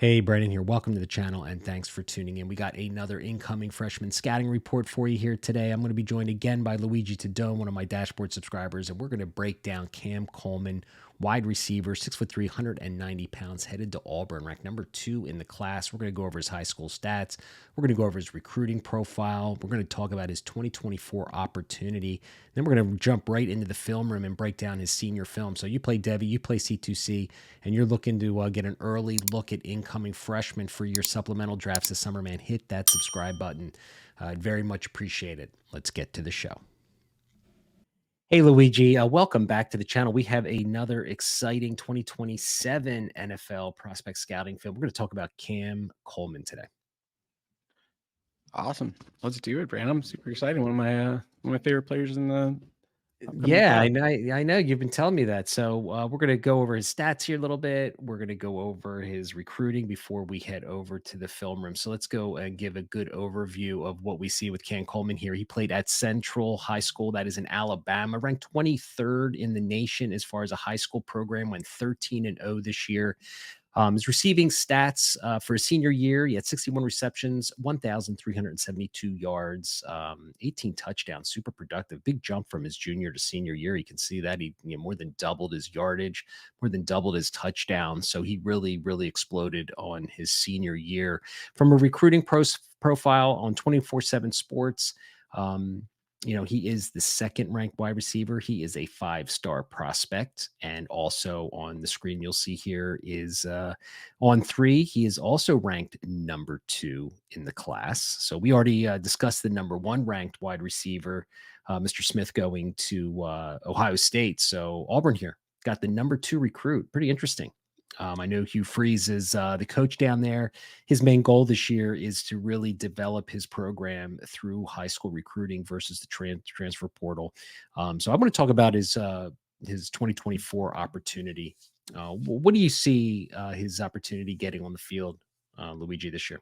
Hey, Brandon here. Welcome to the channel and thanks for tuning in. We got another incoming freshman scouting report for you here today. I'm going to be joined again by Luigi Tadone, one of my dashboard subscribers, and we're going to break down Cam Coleman, wide receiver, 6'3", 190 pounds, headed to Auburn, ranked number 2 in the class. We're going to go over his high school stats. We're going to go over his recruiting profile. We're going to talk about his 2024 opportunity. Then we're going to jump right into the film room and break down his senior film. So you play Devy, you play C2C, and you're looking to get an early look at incoming freshmen for your supplemental drafts this summer, man, hit that subscribe button. I'd very much appreciate it. Let's get to the show. Hey, Luigi, welcome back to the channel. We have another exciting 2027 NFL prospect scouting film. We're going to talk about Cam Coleman today. Awesome. Let's do it, Brandon. I'm super excited. One of my favorite players in the Yeah, I know you've been telling me that. So we're going to go over his stats here a little bit. We're going to go over his recruiting before we head over to the film room. So let's go and give a good overview of what we see with Cam Coleman here. He played at Central High School, that is in Alabama, ranked 23rd in the nation as far as a high school program, went 13-0 this year. His receiving stats for his senior year, he had 61 receptions, 1,372 yards, 18 touchdowns, super productive. Big jump from his junior to senior year. You can see that he more than doubled his yardage, more than doubled his touchdowns. So he really, really exploded on his senior year. From a recruiting profile on 24/7 Sports, he is the second ranked wide receiver. He is a 5-star prospect. And also on the screen, you'll see here is on 3. He is also ranked number 2 in the class. So we already discussed the number 1 ranked wide receiver, Mr. Smith, going to Ohio State. So Auburn here got the number 2 recruit. Pretty interesting. I know Hugh Freeze is the coach down there. His main goal this year is to really develop his program through high school recruiting versus the transfer portal. So I want to talk about his 2024 opportunity. What do you see his opportunity getting on the field, Luigi, this year?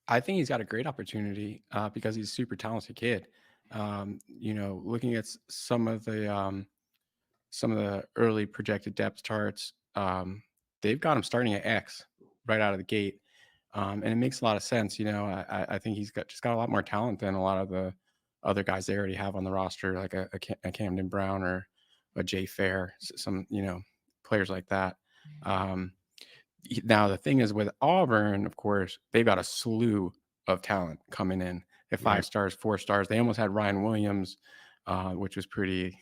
I think he's got a great opportunity because he's a super talented kid. Looking at some of the early projected depth charts, they've got him starting at X right out of the gate. And it makes a lot of sense. I think he's got a lot more talent than a lot of the other guys they already have on the roster, like a Camden Brown or a Jay Fair, some, players like that. Now, the thing is with Auburn, of course, they've got a slew of talent coming in at 5 stars, 4 stars. They almost had Ryan Williams, which was pretty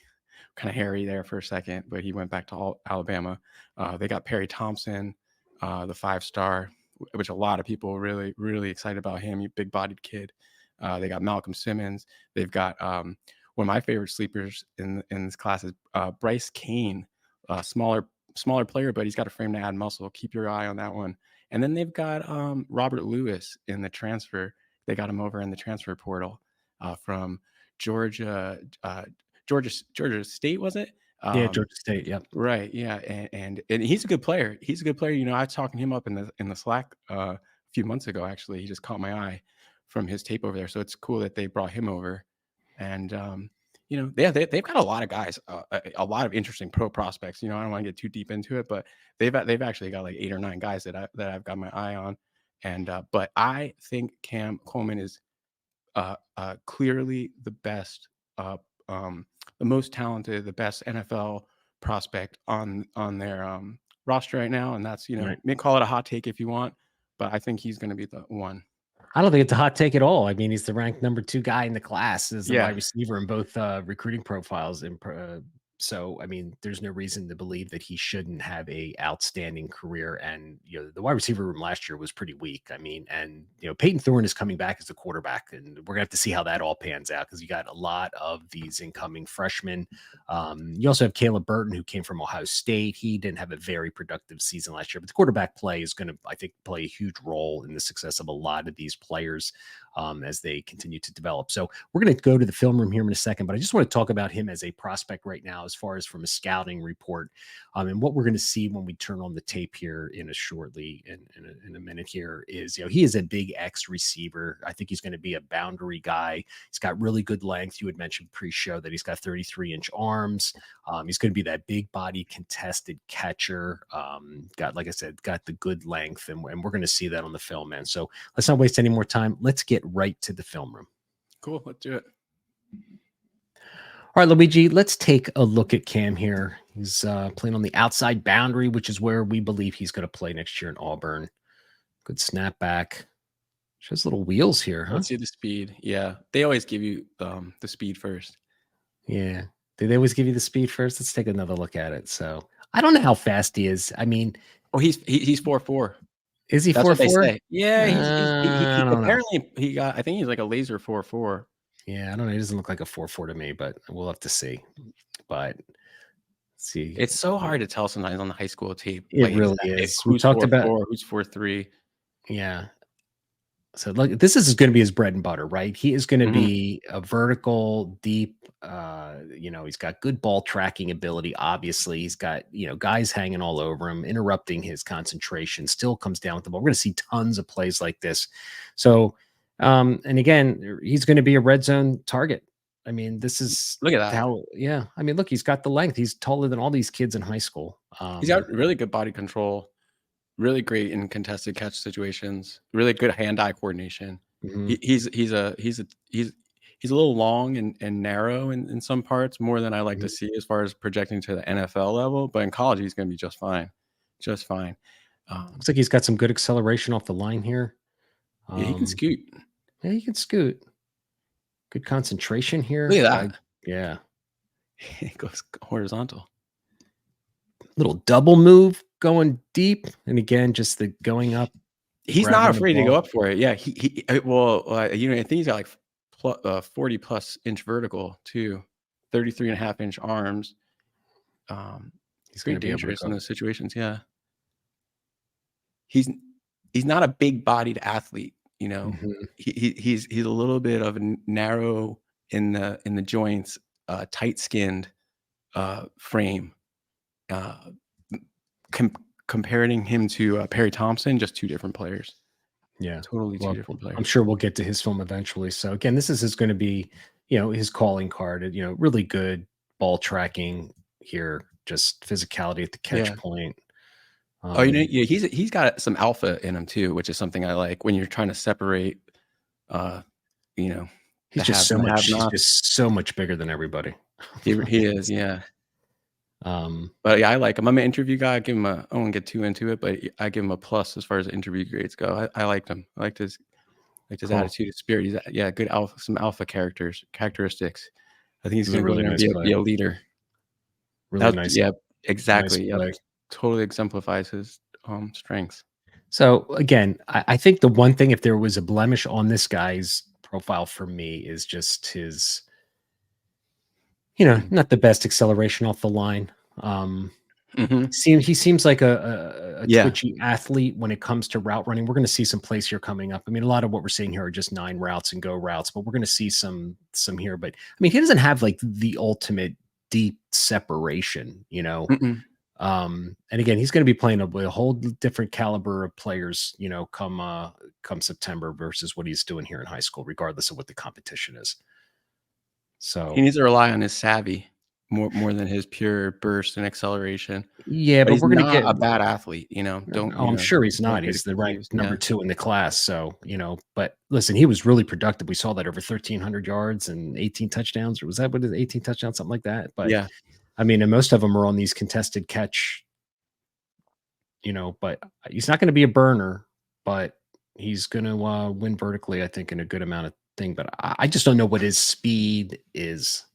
kind of hairy there for a second, but he went back to Alabama. They got Perry Thompson, the 5-star, which a lot of people are really, really excited about him. Big bodied kid. They got Malcolm Simmons. They've got one of my favorite sleepers in this class is Bryce Kane, smaller player, but he's got a frame to add muscle. Keep your eye on that one. And then they've got Robert Lewis in the transfer. They got him over in the transfer portal from Georgia State, was it? Yeah, Georgia State. Yep. Right. Yeah. And he's a good player. He's a good player. I was talking him up in the Slack a few months ago. Actually, he just caught my eye from his tape over there. So it's cool that they brought him over. And they've got a lot of guys, a lot of interesting pro prospects. I don't want to get too deep into it, but they've actually got like 8 or 9 guys that I've got my eye on. And but I think Cam Coleman is clearly the best, the most talented, the best NFL prospect on their roster right now. And that's may call it a hot take if you want, but I think he's going to be the one. I don't think it's a hot take at all. I mean, he's the ranked number 2 guy in the class as a wide receiver in both recruiting profiles. So, I mean, there's no reason to believe that he shouldn't have a outstanding career. And, the wide receiver room last year was pretty weak. I mean, and, Peyton Thorne is coming back as the quarterback, and we're gonna have to see how that all pans out because you got a lot of these incoming freshmen. You also have Caleb Burton, who came from Ohio State. He didn't have a very productive season last year, but the quarterback play is going to, I think, play a huge role in the success of a lot of these players as they continue to develop. So we're going to go to the film room here in a second, but I just want to talk about him as a prospect right now. as far as from a scouting report. And what we're going to see when we turn on the tape here in a shortly in a minute here is, he is a big X receiver. I think he's going to be a boundary guy. He's got really good length. You had mentioned pre-show that he's got 33-inch arms. He's going to be that big body contested catcher. Got, like I said, got the good length, and we're going to see that on the film, man. So let's not waste any more time. Let's get right to the film room. Cool. Let's do it. All right, Luigi, let's take a look at Cam here. He's playing on the outside boundary, which is where we believe he's going to play next year in Auburn. Good snapback. Shows little wheels here, huh? Let's see the speed. Yeah. They always give you the speed first. Yeah. Do they always give you the speed first? Let's take another look at it. So I don't know how fast he is. I mean, he's 4.4. Is he 4.4? Yeah, I don't know. Apparently he got. I think he's like a laser 4.4. Yeah, I don't know. He doesn't look like a 4.4 to me, but we'll have to see. But let's see, it's so hard to tell sometimes on the high school tape. It really is. Who's 4.4, who's 4.3. Yeah. So look, this is going to be his bread and butter, right? He is going to be a vertical, deep. He's got good ball tracking ability. Obviously, he's got guys hanging all over him, interrupting his concentration. Still comes down with the ball. We're going to see tons of plays like this. So, and again, he's going to be a red zone target. I mean, this is look at that. How, yeah. I mean, look, he's got the length. He's taller than all these kids in high school. He's got really good body control. Really great in contested catch situations. Really good hand-eye coordination. He's a little long and narrow in some parts, more than I like to see as far as projecting to the NFL level. But in college, he's going to be just fine, just fine. Looks like he's got some good acceleration off the line here. Yeah, he can scoot. Yeah, he can scoot. Good concentration here. Look at that. Yeah, it goes horizontal. Little double move going deep, and again, just the going up. He's not afraid to go up for it. Yeah, I think he's got like 40 plus inch vertical too, 33.5-inch arms. He's pretty dangerous in those situations. Yeah, he's not a big bodied athlete. He's a little bit of a narrow in the joints, tight skinned frame. Comparing him to Perry Thompson, just two different players. Yeah, totally two different players. I'm sure we'll get to his film eventually. So again, this is going to be, his calling card. Really good ball tracking here, just physicality at the catch point. He's got some alpha in him too, which is something I like when you're trying to separate. He's just so much bigger than everybody. He is, yeah. But yeah, I like him. I'm an interview guy. I won't get too into it, but I give him a plus as far as interview grades go. I liked him. I liked his attitude, his spirit. He's good alpha, some alpha characteristics. I think he's going to go there and be a leader. Really nice. Yeah, exactly. Nice totally exemplifies his strengths. So again, I think the one thing, if there was a blemish on this guy's profile for me, is just his, not the best acceleration off the line. He seems like a twitchy athlete when it comes to route running. We're going to see some plays here coming up. I mean, a lot of what we're seeing here are just 9 routes and go routes, but we're going to see some here. But I mean, he doesn't have like the ultimate deep separation, and again, he's going to be playing a whole different caliber of players, come September versus what he's doing here in high school, regardless of what the competition is. So he needs to rely on his savvy more than his pure burst and acceleration. Yeah, but we're going to get a bad athlete, I'm sure he's not. He's the ranked number 2 in the class. So, but listen, he was really productive. We saw that over 1,300 yards and 18 touchdowns, or was that what it is? 18 touchdowns, something like that. But yeah, I mean, and most of them are on these contested catch, but he's not going to be a burner, but he's going to win vertically, I think, in a good amount of thing. But I just don't know what his speed is.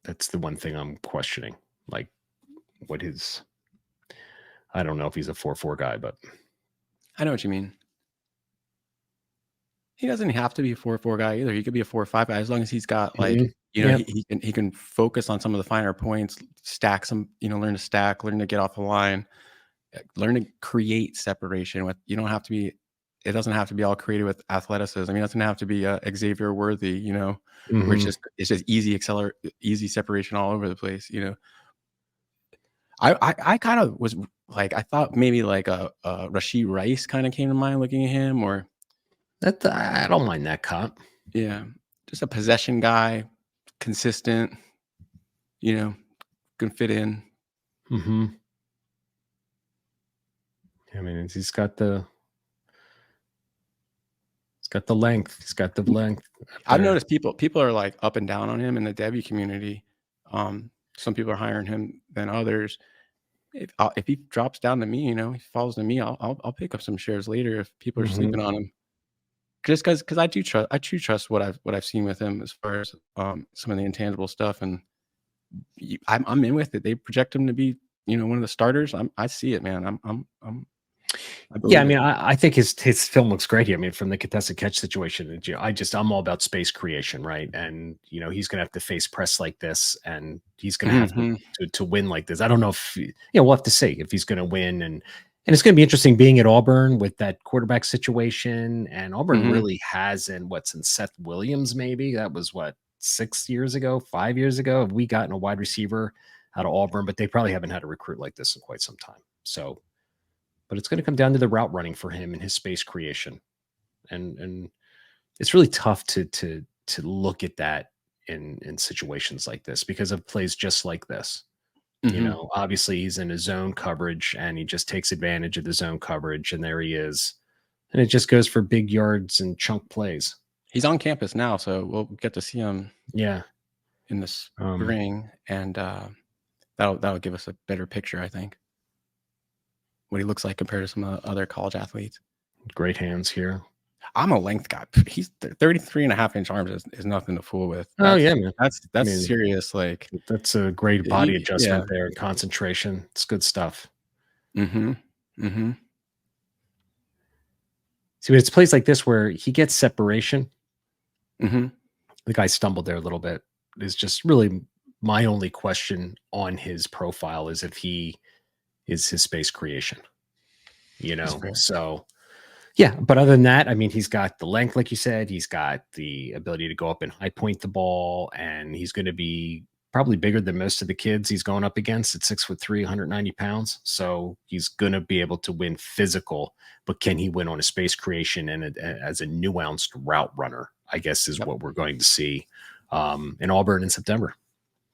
That's the one thing I'm questioning. Like, I don't know if he's a 4.4 guy, but I know what you mean. He doesn't have to be a 4.4 guy either. He could be a 4.5 guy as long as he's got he can focus on some of the finer points, stack some, learn to stack, learn to get off the line, learn to create separation. You don't have to be it doesn't have to be all created with athleticism. I mean, it doesn't have to be Xavier Worthy, where Mhm. it's just easy separation all over the place. I kind of was like, I thought maybe like a Rashid Rice kind of came to mind looking at him, or That I don't mind that comp. yeah, just a possession guy, consistent, you know, can fit in. Mhm. I mean, he's got the length. He's got the length up I've there. noticed people are like up and down on him in the Devy community. Some people are higher on him than others. If he drops down to me, he falls to me, I'll pick up some shares later if people are Mhm. sleeping on him. Just because I do trust what I've seen with him as far as some of the intangible stuff, and I'm in with it. They project him to be one of the starters. I see it, man. I Yeah, I believe it. mean, I think his film looks great here. I mean, from the contested catch situation, I'm all about space creation, right? And he's going to have to face press like this, and he's going to have Hmm. to win like this. I don't know if we'll have to see if he's going to win, and it's going to be interesting being at Auburn with that quarterback situation. And Auburn Hmm. really hasn't since Seth Williams, maybe that was 6 years ago, 5 years ago. Have we gotten a wide receiver out of Auburn? But they probably haven't had a recruit like this in quite some time. So but it's going to come down to the route running for him and his space creation. And it's really tough to look at that in situations like this because of plays just like this. Hmm. Obviously he's in his zone coverage and he just takes advantage of the zone coverage and there he is. And it just goes for big yards and chunk plays. He's on campus now, so we'll get to see him Yeah. in the Um, spring, and that'll give us a better picture, I think, what he looks like compared to some of the other college athletes. Great hands here. I'm a length guy. He's 33 and a half inch arms is nothing to fool with. Oh yeah, man. I That's mean, serious. Like that's a great body yeah. adjustment there and concentration. It's good stuff. Mm-hmm. Mm-hmm. See, it's plays like this where he gets separation. Mm-hmm. The guy stumbled there a little bit. Is just really my only question on his profile is if he is his space creation, That's fair. So yeah, but other than that, I mean, he's got the length, like you said, he's got the ability to go up and high point the ball, and he's going to be probably bigger than most of the kids he's going up against at 6'3", 190 pounds. So he's going to be able to win physical, but can he win on a space creation and as a nuanced route runner? I guess is Yep. what we're going to see in Auburn in September.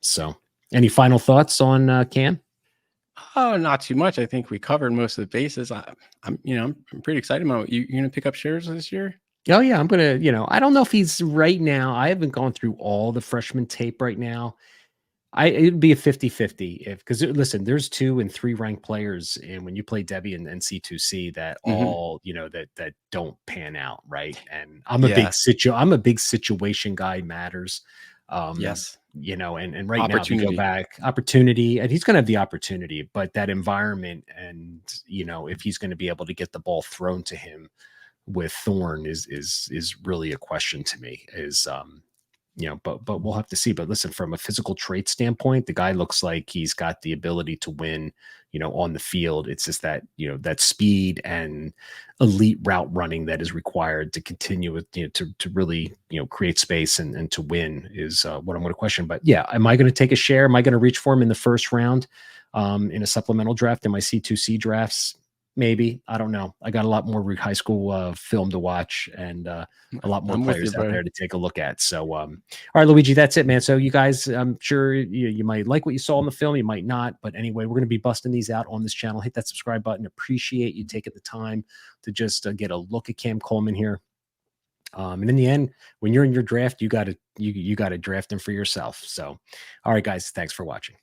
So, any final thoughts on Cam? Oh, not too much. I think we covered most of the bases. I'm pretty excited about you. You're gonna pick up shares this year. Oh yeah, I'm gonna. I don't know if he's right now. I haven't gone through all the freshman tape right now. It'd be a 50-50 if because listen, there's 2 and 3 ranked players, and when you play Devy and C2C, that Mm-hmm. all that don't pan out, right? And Yes. I'm a big situation guy. Matters, Yes. and right now if you go Opportunity. back, opportunity, and he's going to have the opportunity, but that environment, and if he's going to be able to get the ball thrown to him with Thorne is really a question to me. But we'll have to see. But listen, from a physical trait standpoint, the guy looks like he's got the ability to win, on the field. It's just that, that speed and elite route running that is required to continue with, to really, create space and to win is what I'm going to question. But yeah, am I going to take a share? Am I going to reach for him in the first round in a supplemental draft in my C2C drafts? Maybe. I don't know. I got a lot more high school film to watch and a lot more I'm with you, players out bro. there to take a look at. So, all right, Luigi, that's it, man. So you guys, I'm sure you might like what you saw in the film. You might not. But anyway, we're going to be busting these out on this channel. Hit that subscribe button. Appreciate you taking the time to just get a look at Cam Coleman here. And in the end, when you're in your draft, you got to draft him for yourself. So, all right, guys, thanks for watching.